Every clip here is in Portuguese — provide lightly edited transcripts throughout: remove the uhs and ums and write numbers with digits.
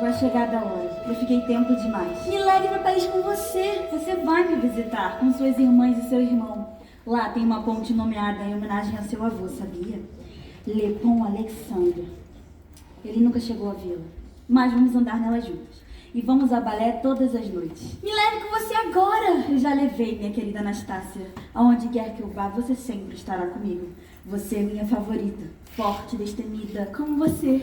com a chegada da hora. Eu fiquei tempo demais. Me leve pro país com você. Você vai me visitar com suas irmãs e seu irmão. Lá tem uma ponte nomeada em homenagem a seu avô, sabia? Lepon Alexandre. Ele nunca chegou a vê-la, mas vamos andar nela juntas. E vamos a balé todas as noites. Me leve com você agora! Eu já levei, minha querida Anastácia. Aonde quer que eu vá, você sempre estará comigo. Você é minha favorita. Forte, destemida, como você.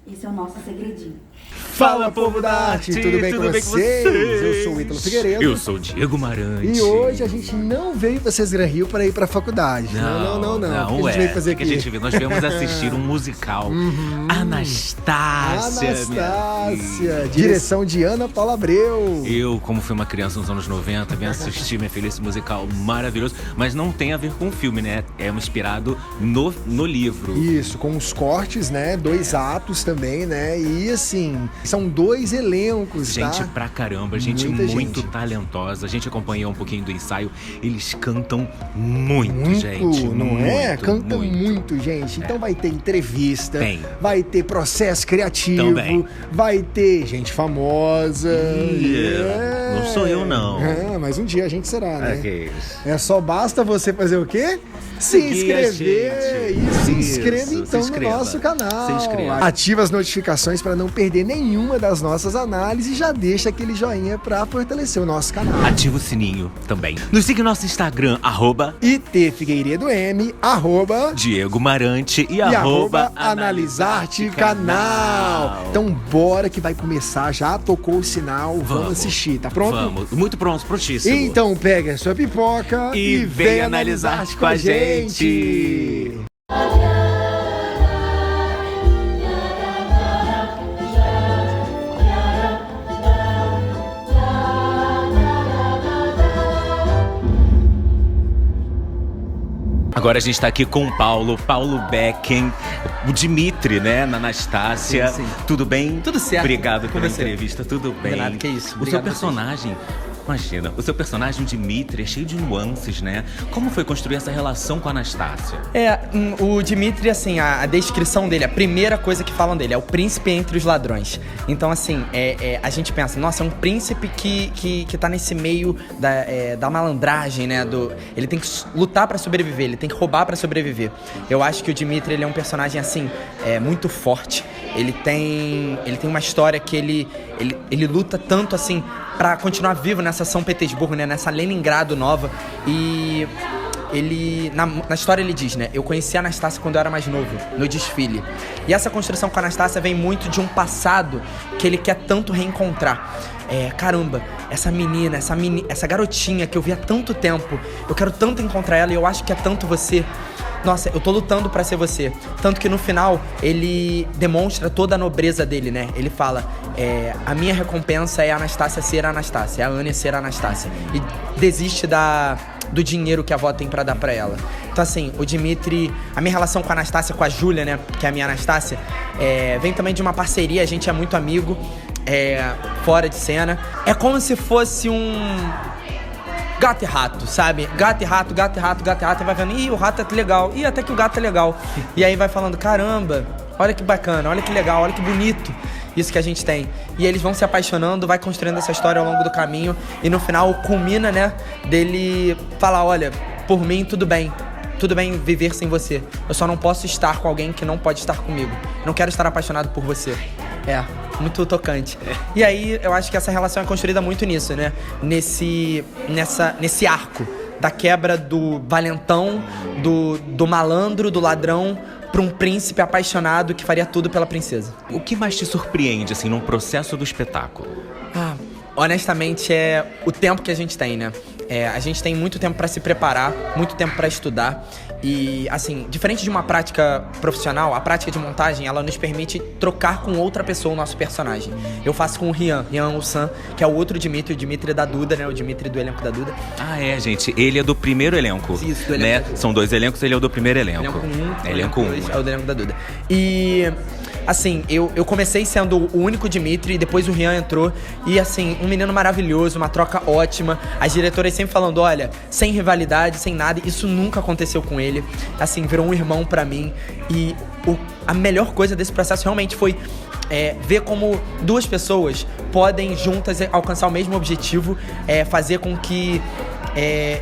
Esse é o nosso segredinho. Fala, povo da arte! Tudo bem com vocês? Eu sou o Ítalo Figueiredo. Eu sou o Diego Marante. E hoje a gente não veio pra César Rio para ir pra faculdade. Não. Não, a gente veio fazer aqui. Nós viemos assistir um musical. Anastácia. Direção de Ana Paula Abreu. Eu, como fui uma criança nos anos 90, vim assistir minha filha esse musical maravilhoso. Mas não tem a ver com o filme, né? É inspirado no livro. Isso, com os cortes, né? 2 atos também, né? E assim, são 2 elencos, gente, tá? pra caramba, gente muito talentosa. A gente acompanhou um pouquinho do ensaio. Eles cantam muito, gente. Não é? Canta muito, gente. Então vai ter entrevista, vai ter processo criativo, também. Vai ter gente famosa. Não sou eu, não. Mas um dia a gente será, né? Okay. Só basta você fazer o quê? Se inscrever. E se inscreva então no nosso canal. Se inscreva. Ativa as notificações para não perder nenhuma das nossas análises e já deixa aquele joinha para fortalecer o nosso canal. Ativa o sininho também. Nos siga no nosso Instagram, @ITFigueiredoM, Diego Marante e Analisarte Canal. Então bora que vai começar, já tocou o sinal, vamos assistir, tá pronto? Vamos, muito pronto, prontíssimo. Então pega a sua pipoca e vem analisar com a gente. Agora a gente tá aqui com o Paulo Becken, o Dimitri, né, na Anastácia. Sim. Tudo bem? Tudo certo. Obrigado pela entrevista, tudo bem. Nada, que isso. O seu personagem... Imagina, o seu personagem, Dimitri, é cheio de nuances, né? Como foi construir essa relação com a Anastácia? O Dimitri, assim, a descrição dele, a primeira coisa que falam dele é o príncipe entre os ladrões. Então, assim, a gente pensa, nossa, é um príncipe que tá nesse meio da malandragem, né? Ele tem que lutar pra sobreviver, ele tem que roubar pra sobreviver. Eu acho que o Dimitri, ele é um personagem, assim, muito forte. Ele tem uma história que ele luta tanto, assim, pra continuar vivo nessa São Petersburgo, né? Nessa Leningrado nova. E ele, na história ele diz, né? Eu conheci a Anastácia quando eu era mais novo, no desfile. E essa construção com a Anastácia vem muito de um passado que ele quer tanto reencontrar. Caramba, essa menina, essa garotinha que eu vi há tanto tempo, eu quero tanto encontrar ela e eu acho que é tanto você. Nossa, eu tô lutando pra ser você. Tanto que no final, ele demonstra toda a nobreza dele, né? Ele fala, a minha recompensa é a Anastácia ser a Anastácia, é a Anya ser a Anastácia. E desiste do dinheiro que a avó tem pra dar pra ela. Então assim, o Dimitri, a minha relação com a Anastácia, com a Júlia, né? Que é a minha Anastácia, vem também de uma parceria, a gente é muito amigo, fora de cena. É como se fosse um... gato e rato, sabe? Gato e rato, e vai vendo, o rato é legal, até que o gato é legal. E aí vai falando, caramba, olha que bacana, olha que legal, olha que bonito isso que a gente tem. E eles vão se apaixonando, vai construindo essa história ao longo do caminho. E no final culmina, né, dele falar, olha, por mim tudo bem viver sem você. Eu só não posso estar com alguém que não pode estar comigo. Eu não quero estar apaixonado por você. Muito tocante. E aí, eu acho que essa relação é construída muito nisso, né? Nesse arco da quebra do valentão, do malandro, do ladrão, para um príncipe apaixonado que faria tudo pela princesa. O que mais te surpreende, assim, no processo do espetáculo? Honestamente, é o tempo que a gente tem, né? A gente tem muito tempo para se preparar, muito tempo para estudar. E, assim, diferente de uma prática profissional, a prática de montagem, ela nos permite trocar com outra pessoa o nosso personagem. Eu faço com o Rian Ulsan, que é o outro Dimitri, o Dimitri da Duda, né? O Dimitri do elenco da Duda. Gente, ele é do primeiro elenco. Isso, do né? elenco. São 2 elencos, ele é o do primeiro elenco. Elenco 1. É o do elenco da Duda. E... assim, eu comecei sendo o único Dimitri, depois o Rian entrou. E assim, um menino maravilhoso, uma troca ótima. As diretoras sempre falando, olha, sem rivalidade, sem nada. Isso nunca aconteceu com ele. Assim, virou um irmão pra mim. E a melhor coisa desse processo realmente foi ver como duas pessoas podem juntas alcançar o mesmo objetivo, fazer com que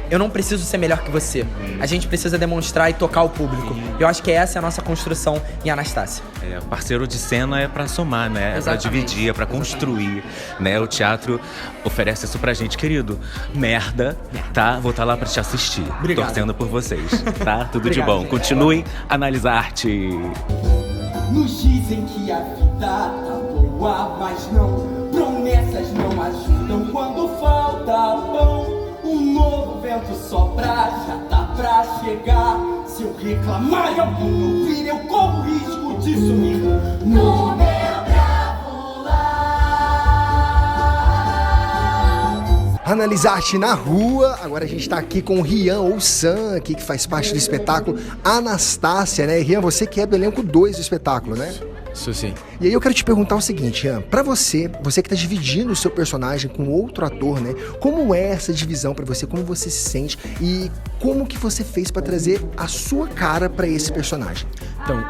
eu não preciso ser melhor que você. A gente precisa demonstrar e tocar o público. Eu acho que essa é a nossa construção em Anastácia. Parceiro de cena é pra somar, né? É pra dividir, é pra construir, né? O teatro oferece isso pra gente, querido. Merda, tá? Vou estar lá pra te assistir. Obrigado. Torcendo por vocês, tá? Tudo Obrigado, de bom. gente. Continuem a analisar arte. Nos dizem que a vida tá boa, mas não. Promessas não ajudam quando falta pão. Um novo vento sopra, já tá pra chegar. Se eu reclamar e alguém ouvir, eu corro risco de sumir no meu bravo lar. Analisar arte na rua. Agora a gente tá aqui com o Rian ou Sam, aqui, que faz parte do espetáculo Anastácia, né? Rian, você que é do elenco 2 do espetáculo, né? Isso sim. E aí eu quero te perguntar o seguinte, Rian, pra você que tá dividindo o seu personagem com outro ator, né? Como é essa divisão pra você? Como você se sente? E como que você fez pra trazer a sua cara pra esse personagem? Então,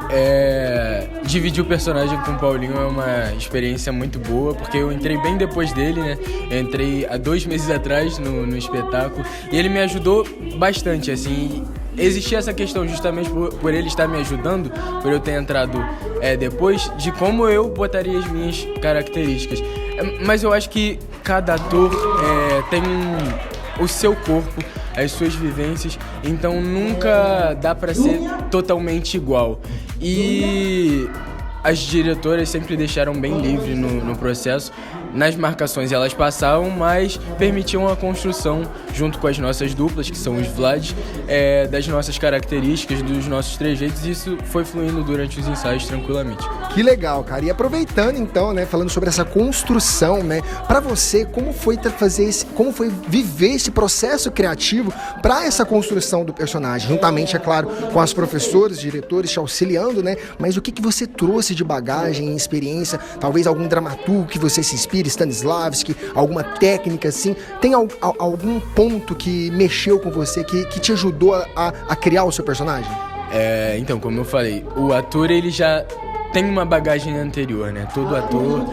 dividir o personagem com o Paulinho é uma experiência muito boa, porque eu entrei bem depois dele, né? Eu entrei há 2 meses atrás no espetáculo e ele me ajudou bastante, assim. Existia essa questão justamente por ele estar me ajudando, por eu ter entrado depois, de como eu botaria as minhas características. Mas eu acho que cada ator tem o seu corpo, as suas vivências, então nunca dá pra ser totalmente igual. E as diretoras sempre deixaram bem livre no processo. Nas marcações elas passavam, mas permitiam a construção junto com as nossas duplas, que são os Vlads, das nossas características, dos nossos trejeitos, e isso foi fluindo durante os ensaios tranquilamente. Que legal, cara. E aproveitando então, né, falando sobre essa construção, né, pra você, como foi viver esse processo criativo pra essa construção do personagem, juntamente, é claro, com as professoras, diretores te auxiliando, né, mas o que você trouxe de bagagem, experiência, talvez algum dramaturgo que você se inspire, Stanislavski, alguma técnica assim, tem algum ponto que mexeu com você, que te ajudou a criar o seu personagem? Então, como eu falei, o ator ele já tem uma bagagem anterior, né? Todo ator,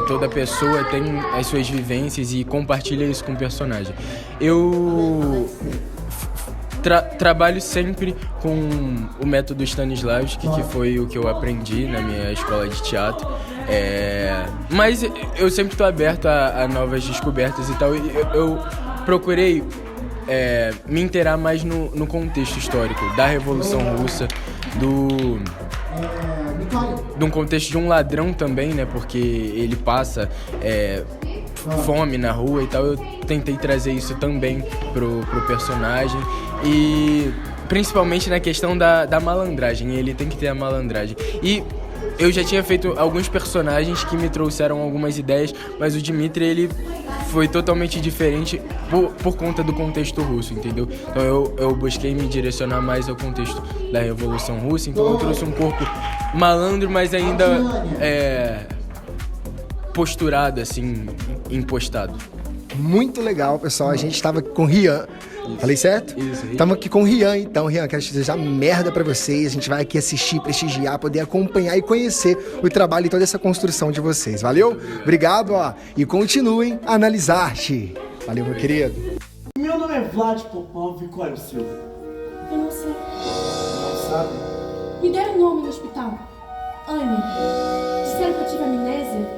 toda pessoa tem as suas vivências e compartilha isso com o personagem. Eu trabalho sempre com o método Stanislavski, que foi o que eu aprendi na minha escola de teatro. Mas eu sempre estou aberto a novas descobertas e tal. Eu procurei me inteirar mais no contexto histórico da Revolução Russa, de um contexto de um ladrão também, né? Porque ele passa fome na rua e tal. Eu tentei trazer isso também pro personagem. E principalmente na questão da malandragem. Ele tem que ter a malandragem. E eu já tinha feito alguns personagens que me trouxeram algumas ideias, mas o Dmitry, ele foi totalmente diferente por conta do contexto russo, entendeu? Então eu busquei me direcionar mais ao contexto da Revolução Russa, então eu trouxe um corpo malandro, mas ainda posturado, assim, impostado. Muito legal, pessoal. A gente estava com o Rian. Falei certo? Isso. Estamos aqui com o Rian, então. Rian, quero te desejar merda pra vocês. A gente vai aqui assistir, prestigiar, poder acompanhar e conhecer o trabalho e toda essa construção de vocês. Valeu? Obrigado, ó. E continuem a analisar arte. Valeu, meu querido. Meu nome é Vlad Popov, e qual é o seu? Eu não sei. Não sabe? Me deram um nome no hospital. Anne. Disseram que eu tive amnésia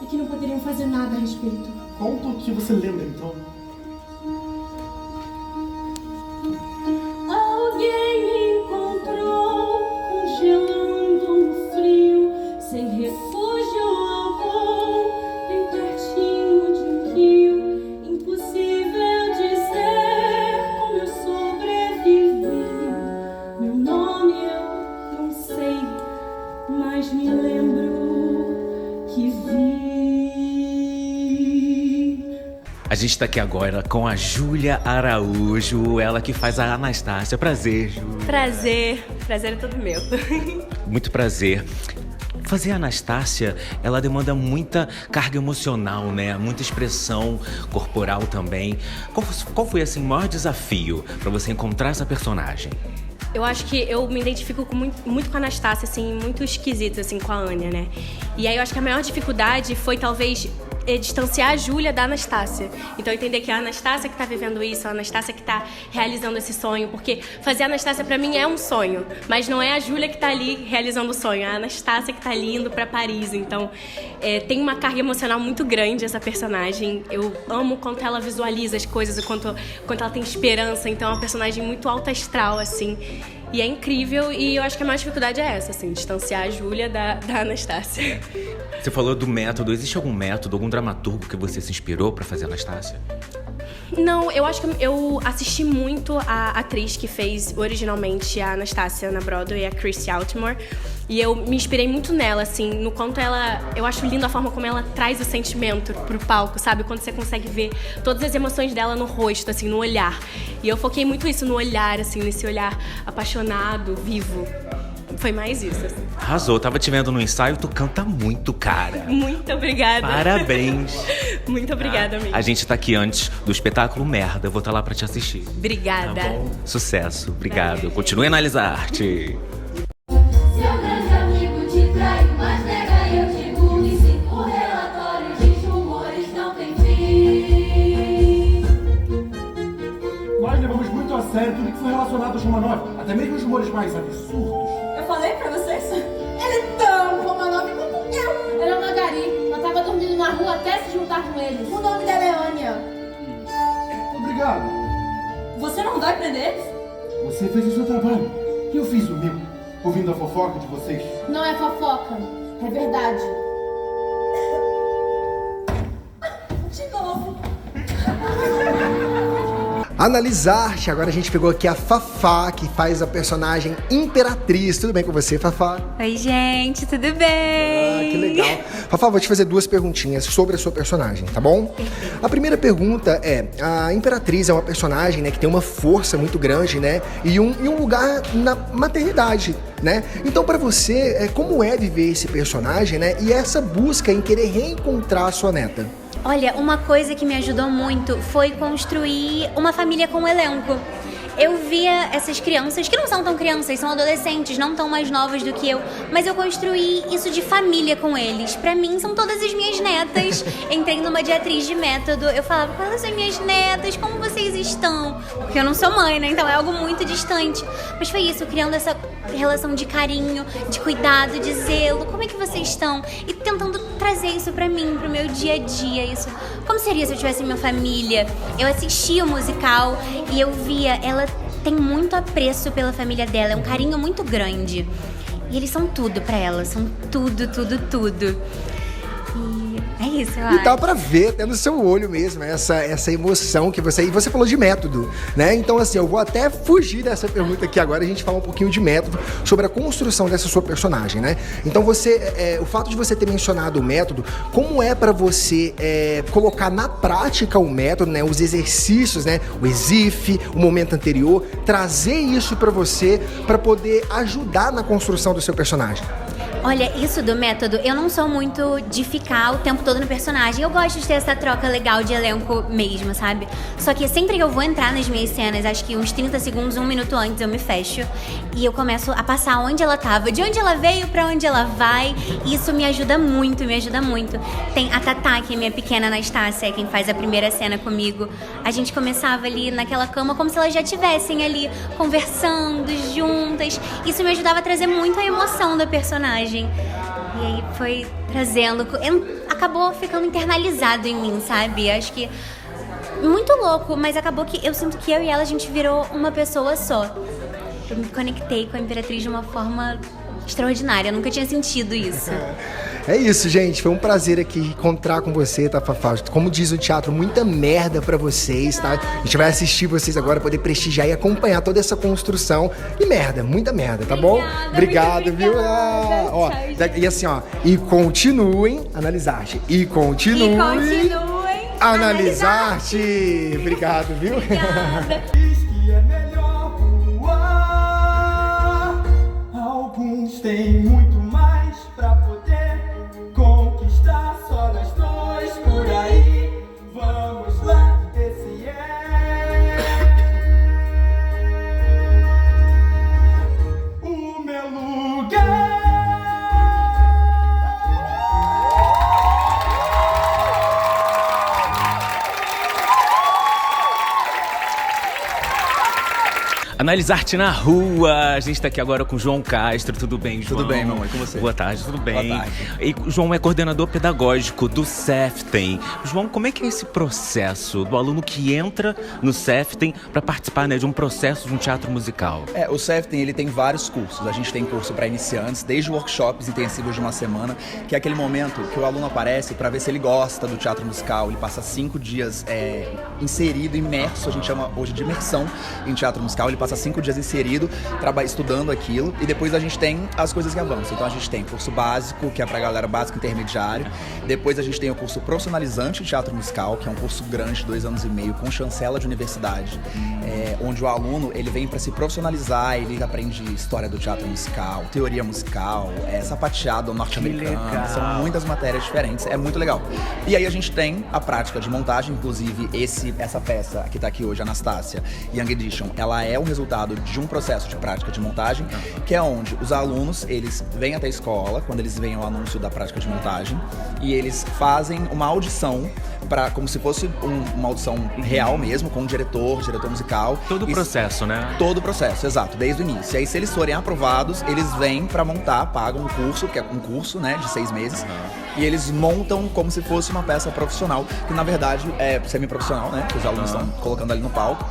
e que não poderiam fazer nada a respeito. Conta o que você lembra, então. Alguém me encontrou congelando no frio, sem refúgio algum, bem pertinho de um rio. Impossível dizer como eu sobrevivi. Meu nome eu não sei, mas me lembro que vi. A gente tá aqui agora com a Júlia Araújo, ela que faz a Anastácia. Prazer, Júlia. Prazer é todo meu. Muito prazer. Fazer a Anastácia, ela demanda muita carga emocional, né? Muita expressão corporal também. Qual foi, assim, o maior desafio pra você encontrar essa personagem? eu acho que eu me identifico muito com a Anastácia, assim, muito esquisito, assim, com a Anya, né? E aí eu acho que a maior dificuldade foi, talvez, distanciar a Júlia da Anastácia. Então, entender que é a Anastácia que tá vivendo isso, a Anastácia que tá realizando esse sonho, porque fazer a Anastácia pra mim é um sonho, mas não é a Júlia que tá ali realizando o sonho, é a Anastácia que tá ali indo pra Paris. Então, tem uma carga emocional muito grande essa personagem. Eu amo quanto ela visualiza as coisas, o quanto ela tem esperança. Então, é uma personagem muito alta astral, assim. E é incrível, e eu acho que a maior dificuldade é essa, assim, distanciar a Júlia da Anastácia. Você falou do método. Existe algum método, algum dramaturgo que você se inspirou pra fazer a Anastácia? Não, eu acho que eu assisti muito a atriz que fez originalmente a Anastácia na Broadway, a Chrissy Altmore. E eu me inspirei muito nela, assim, no quanto ela... Eu acho linda a forma como ela traz o sentimento pro palco, sabe? Quando você consegue ver todas as emoções dela no rosto, assim, no olhar. E eu foquei muito isso no olhar, assim, nesse olhar apaixonado, vivo. Foi mais isso, assim. Arrasou. Tava te vendo no ensaio, tu canta muito, cara. Muito obrigada. Parabéns. Muito obrigada, amiga. A gente tá aqui antes do espetáculo Merda. Eu vou estar lá pra te assistir. Obrigada. Tá bom? Sucesso. Obrigado. Continue a analisar a arte. Seu grande amigo te trai, mas nega, eu digo e sim, o relatório de rumores não tem fim. Nós levamos muito a sério tudo que foi relacionado ao Romanov, até mesmo os rumores mais absurdos. Eu falei pra vocês? Ele é tão Romanov quanto eu. Ela é uma Magari. Ela tava dormindo na rua até se juntar com eles. O nome dela é Anya. Obrigado. Você não vai prender eles? Você fez o seu trabalho e eu fiz o meu, ouvindo a fofoca de vocês. Não é fofoca, é verdade. De novo. Analisar-te. Agora a gente pegou aqui a Fafá, que faz a personagem Imperatriz. Tudo bem com você, Fafá? Oi, gente, tudo bem? Ah, que legal. Fafá, vou te fazer duas perguntinhas sobre a sua personagem, tá bom? A primeira pergunta é, a Imperatriz é uma personagem, né, que tem uma força muito grande, né, e um lugar na maternidade, né? Então, pra você, como é viver esse personagem, né, e essa busca em querer reencontrar a sua neta? Olha, uma coisa que me ajudou muito foi construir uma família com um elenco. Eu via essas crianças, que não são tão crianças, são adolescentes, não tão mais novas do que eu, mas eu construí isso de família com eles. Pra mim, são todas as minhas netas. Entrei numa de atriz de método, eu falava, quais são minhas netas, como vocês estão? Porque eu não sou mãe, né? Então é algo muito distante. Mas foi isso, criando essa relação de carinho, de cuidado, de zelo. Como é que vocês estão? E tentando trazer isso pra mim, pro meu dia a dia. Isso. Como seria se eu tivesse minha família? Eu assistia o musical e eu via, ela tem muito apreço pela família dela, é um carinho muito grande. E eles são tudo pra ela, são tudo, tudo, tudo. E é isso, eu acho. E dá pra ver até no seu olho mesmo, essa emoção que você... E você falou de método, né? Então, assim, eu vou até fugir dessa pergunta aqui agora, a gente falar um pouquinho de método, sobre a construção dessa sua personagem, né? Então, o fato de você ter mencionado o método, como é pra você colocar na prática o método, né? Os exercícios, né? O EXIF, o momento anterior, trazer isso pra você, pra poder ajudar na construção do seu personagem? Olha, isso do método, eu não sou muito de ficar o tempo todo no personagem. Eu gosto de ter essa troca legal de elenco mesmo, sabe? Só que sempre que eu vou entrar nas minhas cenas, acho que uns 30 segundos, 1 minuto antes, eu me fecho. E eu começo a passar onde ela tava, de onde ela veio pra onde ela vai. E isso me ajuda muito, me ajuda muito. Tem a Tatá, que é minha pequena Anastácia, quem faz a primeira cena comigo. A gente começava ali naquela cama como se elas já estivessem ali conversando, juntas. Isso me ajudava a trazer muito a emoção da personagem. E aí foi trazendo, acabou ficando internalizado em mim, sabe? Acho que muito louco, mas acabou que eu sinto que eu e ela, a gente virou uma pessoa só. Eu me conectei com a Imperatriz de uma forma extraordinária, eu nunca tinha sentido isso. É isso, gente. Foi um prazer aqui encontrar com você, tá, Fafá? Como diz o teatro, muita merda pra vocês, tá? A gente vai assistir vocês agora, poder prestigiar e acompanhar toda essa construção. E merda, muita merda, tá bom? Obrigado, viu? Ó, e assim, ó, e continuem analisar-te. E continuem analisar-te. Obrigado, viu? Diz que é melhor voar. Alguns têm muito mais pra poder conquistar, só nós dois por aí. Vamos lá, esse é. Analisar-te na rua. A gente tá aqui agora com o João Castro. Tudo bem, João? Tudo bem, meu amor. E com você? Boa tarde, tudo bem? Boa tarde. E o João é coordenador pedagógico do CEFTEM. João, como é que é esse processo do aluno que entra no CEFTEM para participar, né, de um processo de um teatro musical? O CEFTEM, ele tem vários cursos. A gente tem curso para iniciantes, desde workshops intensivos de uma semana, que é aquele momento que o aluno aparece para ver se ele gosta do teatro musical. Ele passa 5 dias inserido, imerso, a gente chama hoje de imersão em teatro musical. Ele passa 5 dias inserido, estudando aquilo, e depois a gente tem as coisas que avançam. Então a gente tem curso básico, que é pra galera básico intermediário. Depois a gente tem o curso profissionalizante de teatro musical, que é um curso grande, 2 anos e meio, com chancela de universidade, onde o aluno ele vem para se profissionalizar, ele aprende história do teatro musical, teoria musical, sapateado norte-americano, são muitas matérias diferentes, é muito legal. E aí a gente tem a prática de montagem, inclusive essa peça que tá aqui hoje, Anastácia, Young Edition, ela é o resultado de um processo de prática de montagem, que é onde os alunos, eles vêm até a escola, quando eles veem o anúncio da prática de montagem, e eles fazem uma audição, como se fosse uma audição real mesmo, com o diretor musical. Todo o processo, né? Todo o processo, exato, desde o início. E aí, se eles forem aprovados, eles vêm pra montar, pagam um curso, que é um curso, né, de 6 meses, e eles montam como se fosse uma peça profissional, que na verdade é semi-profissional, né, que os alunos estão colocando ali no palco.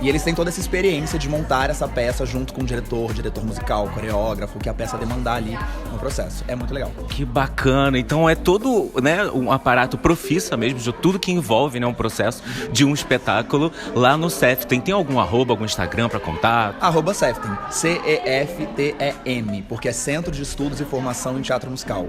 E eles têm toda essa experiência de montar essa peça junto com o diretor musical, coreógrafo, que a peça demandar ali no processo. É muito legal. Que bacana. Então é todo, né, um aparato profissa mesmo, de tudo que envolve, né, um processo de um espetáculo lá no CEFTEM. Tem algum arroba, algum Instagram para contato? @CEFTEM, CEFTEM, porque é Centro de Estudos e Formação em Teatro Musical.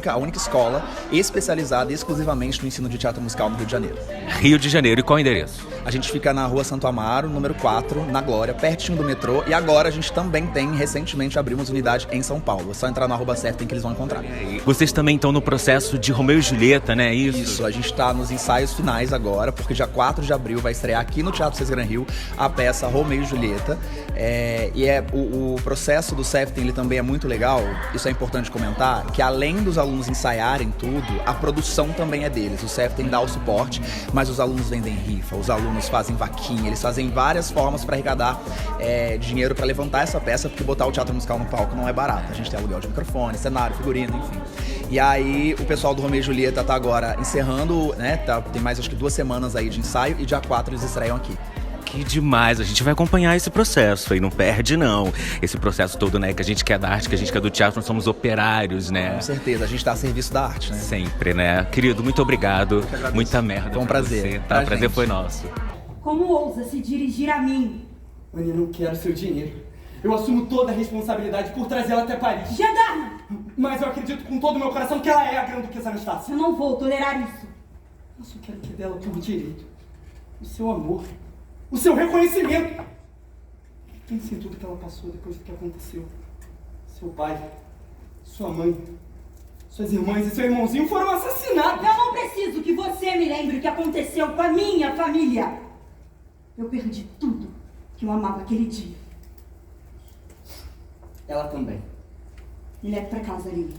A única escola especializada exclusivamente no ensino de teatro musical no Rio de Janeiro. Rio de Janeiro. E qual o endereço? A gente fica na Rua Santo Amaro, número 4, na Glória, pertinho do metrô. E agora a gente também recentemente abrimos unidade em São Paulo. É só entrar na @CEFTEM que eles vão encontrar. Vocês também estão no processo de Romeu e Julieta, né? Isso, a gente tá nos ensaios finais agora, porque dia 4 de abril vai estrear aqui no Teatro César Gran Rio a peça Romeu e Julieta. O processo do CEFTEM, ele também é muito legal, isso é importante comentar, que além dos alunos ensaiarem tudo, a produção também é deles. O CEFTEM dá o suporte, mas os alunos vendem rifa, os alunos fazem vaquinha, eles fazem várias formas para arrecadar dinheiro para levantar essa peça, porque botar o teatro musical no palco não é barato. A gente tem aluguel de microfone, cenário, figurino, enfim. E aí o pessoal do Romeu e Julieta tá agora encerrando, né? Tem mais acho que 2 semanas aí de ensaio, e dia 4 eles estreiam aqui. Que demais, a gente vai acompanhar esse processo aí, não perde não. Esse processo todo, né, que a gente quer da arte, que a gente quer do teatro, nós somos operários, né? Com certeza, a gente tá a serviço da arte, né? Sempre, né? Querido, muito obrigado. Muita merda. Foi um prazer. Tá? O prazer foi nosso. Como ousa se dirigir a mim? Anne, eu não quero seu dinheiro. Eu assumo toda a responsabilidade por trazê-la até Paris. Gendarme! Mas eu acredito com todo o meu coração que ela é a grande-duquesa Anastácia. Eu não vou tolerar isso. Eu só quero que dela por direito. O seu amor. O seu reconhecimento. Pense em tudo que ela passou depois do que aconteceu. Seu pai, sua mãe, suas irmãs e seu irmãozinho foram assassinados. Eu não preciso que você me lembre o que aconteceu com a minha família. Eu perdi tudo que eu amava aquele dia. Ela também. Me leve pra casa, Lili.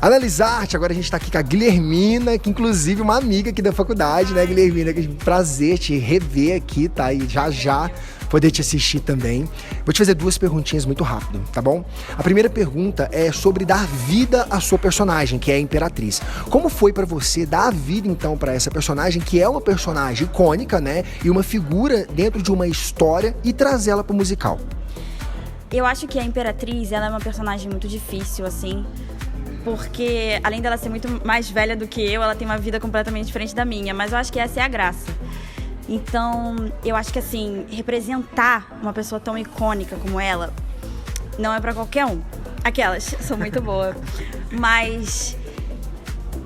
Analisar-te, agora a gente tá aqui com a Guilhermina, que inclusive uma amiga aqui da faculdade, né, Guilhermina? Que prazer te rever aqui, tá? E já poder te assistir também. Vou te fazer 2 perguntinhas muito rápido, tá bom? A primeira pergunta é sobre dar vida à sua personagem, que é a Imperatriz. Como foi pra você dar vida, então, pra essa personagem, que é uma personagem icônica, né? E uma figura dentro de uma história, e trazê-la pro musical? Eu acho que a Imperatriz, ela é uma personagem muito difícil, assim, porque além dela ser muito mais velha do que eu, ela tem uma vida completamente diferente da minha, mas eu acho que essa é a graça. Então, eu acho que assim, representar uma pessoa tão icônica como ela não é pra qualquer um. Aquelas, sou muito boa. Mas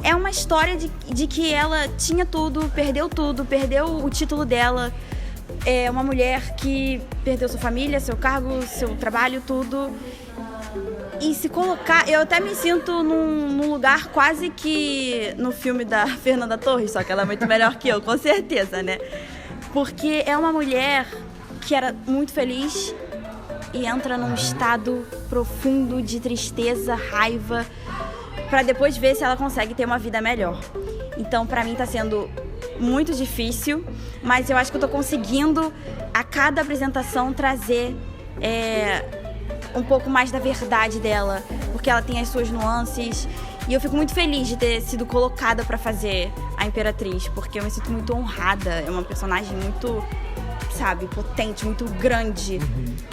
é uma história de que ela tinha tudo, perdeu o título dela. É uma mulher que perdeu sua família, seu cargo, seu trabalho, tudo. E se colocar... Eu até me sinto num lugar quase que no filme da Fernanda Torres, só que ela é muito melhor que eu, com certeza, né? Porque é uma mulher que era muito feliz e entra num estado profundo de tristeza, raiva, pra depois ver se ela consegue ter uma vida melhor. Então, pra mim tá sendo muito difícil, mas eu acho que eu tô conseguindo, a cada apresentação, trazer um pouco mais da verdade dela, porque ela tem as suas nuances. E eu fico muito feliz de ter sido colocada pra fazer a Imperatriz, porque eu me sinto muito honrada. É uma personagem muito, sabe, potente, muito grande.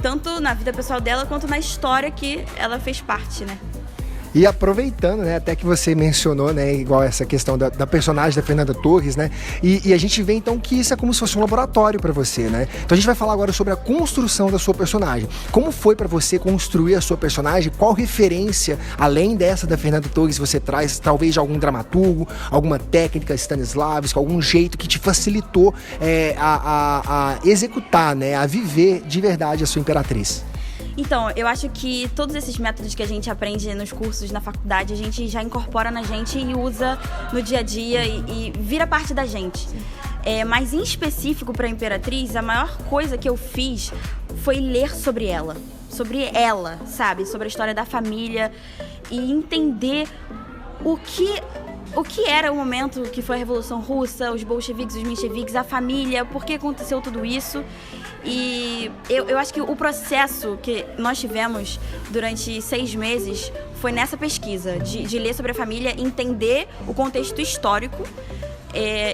Tanto na vida pessoal dela, quanto na história que ela fez parte, né? E aproveitando, né, até que você mencionou, né, igual essa questão da personagem da Fernanda Torres, né, e a gente vê então que isso é como se fosse um laboratório pra você, né? Então a gente vai falar agora sobre a construção da sua personagem. Como foi pra você construir a sua personagem? Qual referência, além dessa da Fernanda Torres, você traz, talvez de algum dramaturgo, alguma técnica Stanislavski, algum jeito que te facilitou a executar, né, a viver de verdade a sua Imperatriz? Então, eu acho que todos esses métodos que a gente aprende nos cursos, na faculdade, a gente já incorpora na gente e usa no dia a dia e vira parte da gente. Mas em específico para a Imperatriz, a maior coisa que eu fiz foi ler sobre ela, sabe? Sobre a história da família e entender o que era o momento que foi a Revolução Russa, os bolcheviques, os mencheviques, a família, por que aconteceu tudo isso. E eu acho que o processo que nós tivemos durante 6 meses foi nessa pesquisa, de ler sobre a família, entender o contexto histórico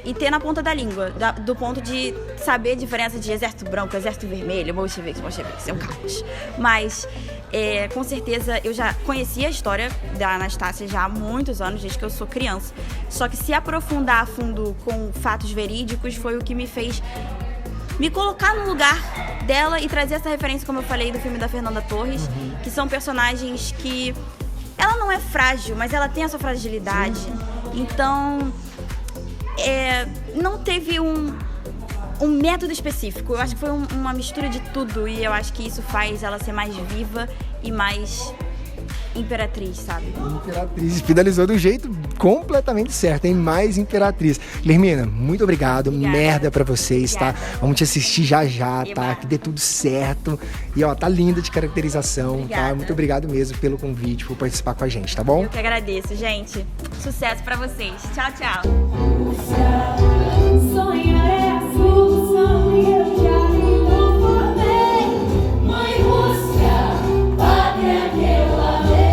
e ter na ponta da língua, do ponto de saber a diferença de exército branco, exército vermelho, bolcheviques, é um caos. Mas, com certeza, eu já conhecia a história da Anastácia já há muitos anos, desde que eu sou criança. Só que se aprofundar a fundo com fatos verídicos foi o que me fez me colocar no lugar dela e trazer essa referência, como eu falei, do filme da Fernanda Torres, que são personagens que... Ela não é frágil, mas ela tem a sua fragilidade. Então, não teve um método específico. Eu acho que foi uma mistura de tudo e eu acho que isso faz ela ser mais viva e mais Imperatriz, sabe? Imperatriz, finalizou do jeito completamente certo, hein? Mais Imperatriz. Guilhermina, muito obrigado. Obrigada. Merda pra vocês, tá? Vamos te assistir já, tá? Que dê tudo certo. E ó, tá linda de caracterização, obrigada. Tá? Muito obrigado mesmo pelo convite, por participar com a gente, tá bom? Eu que agradeço, gente. Sucesso pra vocês. Tchau, tchau. Sonhar é a solução e eu já me conformei. Mãe Rússia, pátria que eu amei.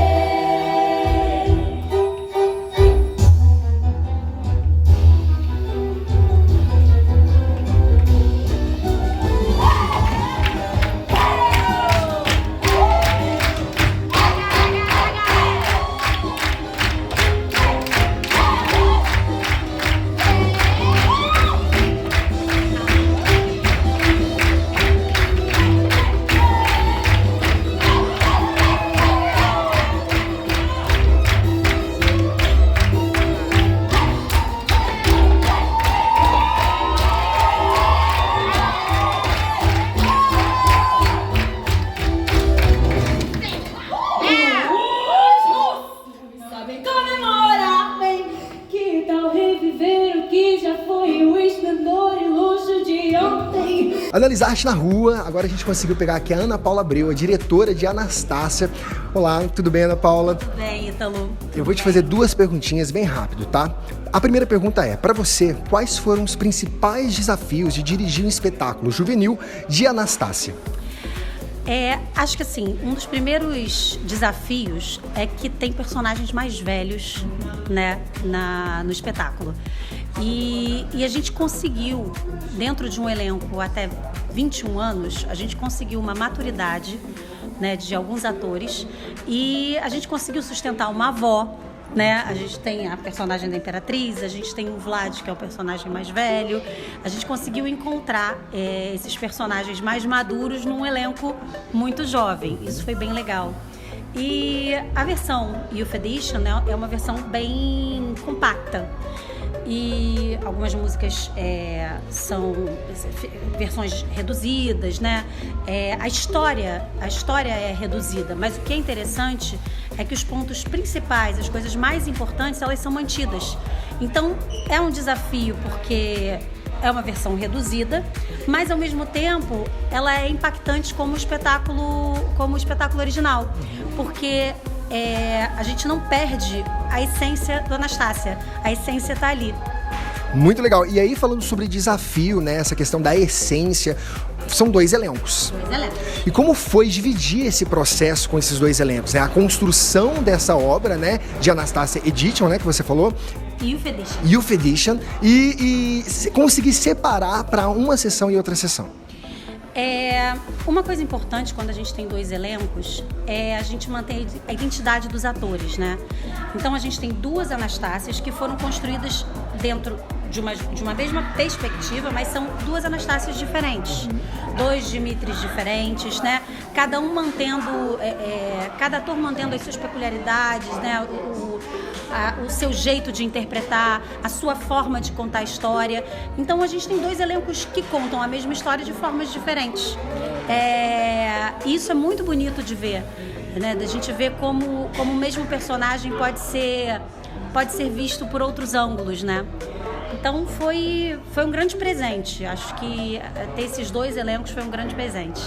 Analisar Arte na Rua, agora a gente conseguiu pegar aqui a Ana Paula Abreu, a diretora de Anastácia. Olá, tudo bem, Ana Paula? Tudo bem, Ítalo. Eu vou te fazer 2 perguntinhas bem rápido, tá? A primeira pergunta é, pra você, quais foram os principais desafios de dirigir um espetáculo juvenil de Anastácia? Acho que assim, um dos primeiros desafios é que tem personagens mais velhos, né, no espetáculo. E a gente conseguiu, dentro de um elenco até 21 anos, a gente conseguiu uma maturidade, né, de alguns atores e a gente conseguiu sustentar uma avó, né? A gente tem a personagem da Imperatriz, a gente tem o Vlad, que é o personagem mais velho. A gente conseguiu encontrar esses personagens mais maduros num elenco muito jovem. Isso foi bem legal. E a versão Youth Edition, né, é uma versão bem compacta. E algumas músicas são versões reduzidas, né? A história é reduzida, mas o que é interessante é que os pontos principais, as coisas mais importantes, elas são mantidas. Então, é um desafio porque é uma versão reduzida, mas ao mesmo tempo ela é impactante como o espetáculo original, porque a gente não perde a essência do Anastácia. A essência tá ali. Muito legal. E aí, falando sobre desafio, né? Essa questão da essência, são 2 elencos. 2 elencos. E como foi dividir esse processo com esses 2 elencos? A construção dessa obra, né? De Anastasia Edition, né? Que você falou. Youth Edition. E conseguir separar para uma sessão e outra sessão. Uma coisa importante quando a gente tem 2 elencos é a gente manter a identidade dos atores, né? Então a gente tem 2 Anastácias que foram construídas dentro de uma mesma perspectiva, mas são 2 Anastácias diferentes. 2 Dimitris diferentes, né? Cada um mantendo, cada ator mantendo as suas peculiaridades, né? O seu jeito de interpretar, a sua forma de contar a história. Então a gente tem 2 elencos que contam a mesma história de formas diferentes. Isso é muito bonito de ver, né? Da gente ver como o mesmo personagem pode ser visto por outros ângulos, né? Então foi um grande presente. Acho que ter esses 2 elencos foi um grande presente.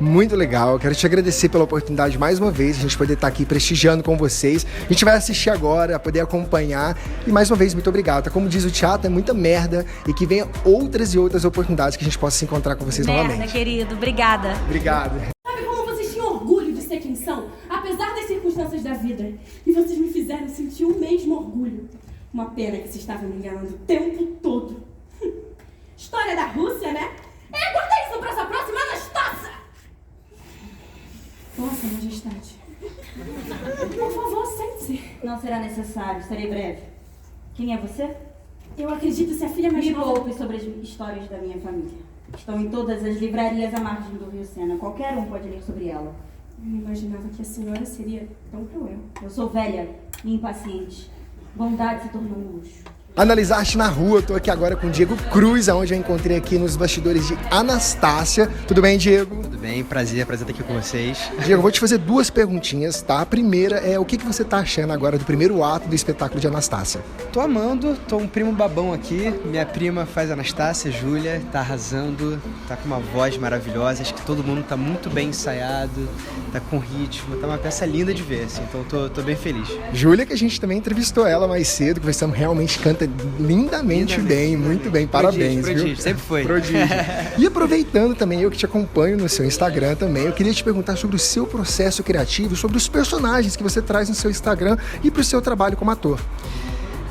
Muito legal. Quero te agradecer pela oportunidade mais uma vez, a gente poder estar aqui prestigiando com vocês. A gente vai assistir agora, poder acompanhar. E mais uma vez, muito obrigado. Como diz o teatro, é muita merda e que venha outras e outras oportunidades que a gente possa se encontrar com vocês novamente. Merda, querido. Obrigada. Obrigado. Sabe como vocês tinham orgulho de ser quem são, apesar das circunstâncias da vida? E vocês me fizeram sentir o mesmo orgulho. Uma pena que vocês estavam me enganando o tempo todo. História da Rússia, né? Guarda isso pra sua próxima Anastácia! Nossa, majestade. Por favor, sente-se. Não será necessário, serei breve. Quem é você? Eu acredito ser a filha mais Me nova. poupe sobre as histórias da minha família. Estão em todas as livrarias à margem do Rio Sena. Qualquer um pode ler sobre ela. Eu não imaginava que a senhora seria tão cruel. Eu sou velha e impaciente. Bondade se tornou um luxo. Analisar Arte na Rua, eu tô aqui agora com o Diego Cruz, onde eu encontrei aqui nos bastidores de Anastácia. Tudo bem, Diego? Tudo bem, prazer estar aqui com vocês. Diego, eu vou te fazer 2 perguntinhas, tá? A primeira é o que você tá achando agora do primeiro ato do espetáculo de Anastácia? Tô amando, tô um primo babão aqui, minha prima faz Anastácia, Júlia, tá arrasando, tá com uma voz maravilhosa, acho que todo mundo tá muito bem ensaiado, tá com ritmo, tá uma peça linda de ver, assim, então tô bem feliz. Júlia, que a gente também entrevistou ela mais cedo, conversamos, realmente canta lindamente bem, muito bem, parabéns, prodígio, viu? Sempre foi. Prodígio. E aproveitando também, eu que te acompanho no seu Instagram também, eu queria te perguntar sobre o seu processo criativo, sobre os personagens que você traz no seu Instagram e pro seu trabalho como ator.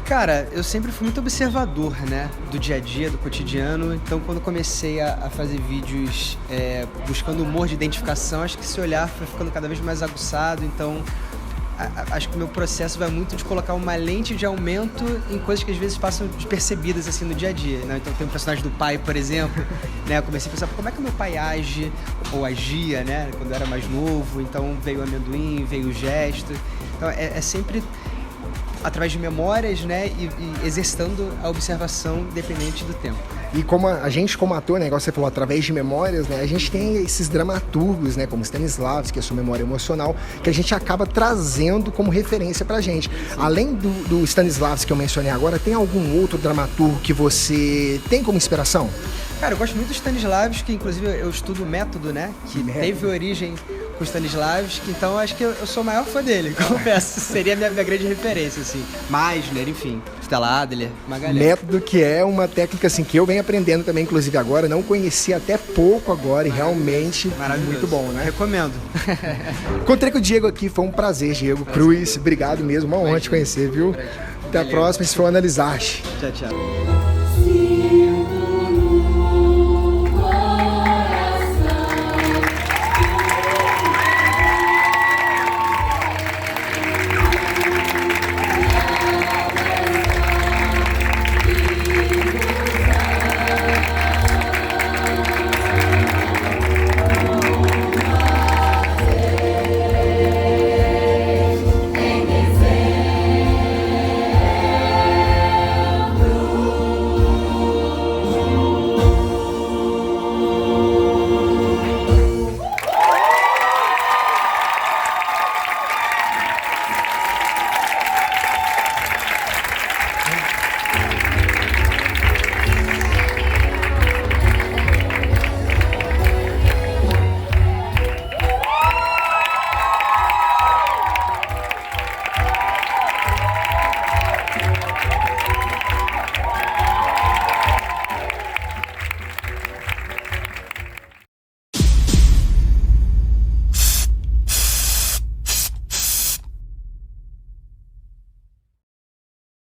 Cara, eu sempre fui muito observador, né, do dia a dia, do cotidiano, então quando comecei a fazer vídeos buscando humor de identificação, acho que esse olhar foi ficando cada vez mais aguçado, então acho que o meu processo vai muito de colocar uma lente de aumento em coisas que às vezes passam despercebidas assim no dia a dia, né? Então tem o personagem do pai, por exemplo, né? Eu comecei a pensar, como é que o meu pai age ou agia, né? Quando eu era mais novo, então veio o amendoim, veio o gesto, então é sempre através de memórias, né? E exercitando a observação independente do tempo. E como a gente, como ator, né, igual você falou, através de memórias, né, a gente tem esses dramaturgos, né, como Stanislavski, que é a sua memória emocional, que a gente acaba trazendo como referência pra gente. Além do Stanislavski que eu mencionei agora, tem algum outro dramaturgo que você tem como inspiração? Cara, eu gosto muito do Stanislavski, inclusive eu estudo o método, né, que teve origem com o Stanislavski, então acho que eu sou o maior fã dele, confesso, seria a minha grande referência, assim. Meisner, enfim, Stella Adler, uma galera. Método que é uma técnica, assim, que eu venho aprendendo também, inclusive agora, não conhecia até pouco agora e realmente muito bom, né? Recomendo. Encontrei com o Diego aqui, foi um prazer, Diego Cruz, obrigado mesmo, uma honra te conhecer, viu? Até a próxima, esse foi o Analisar. Tchau, tchau.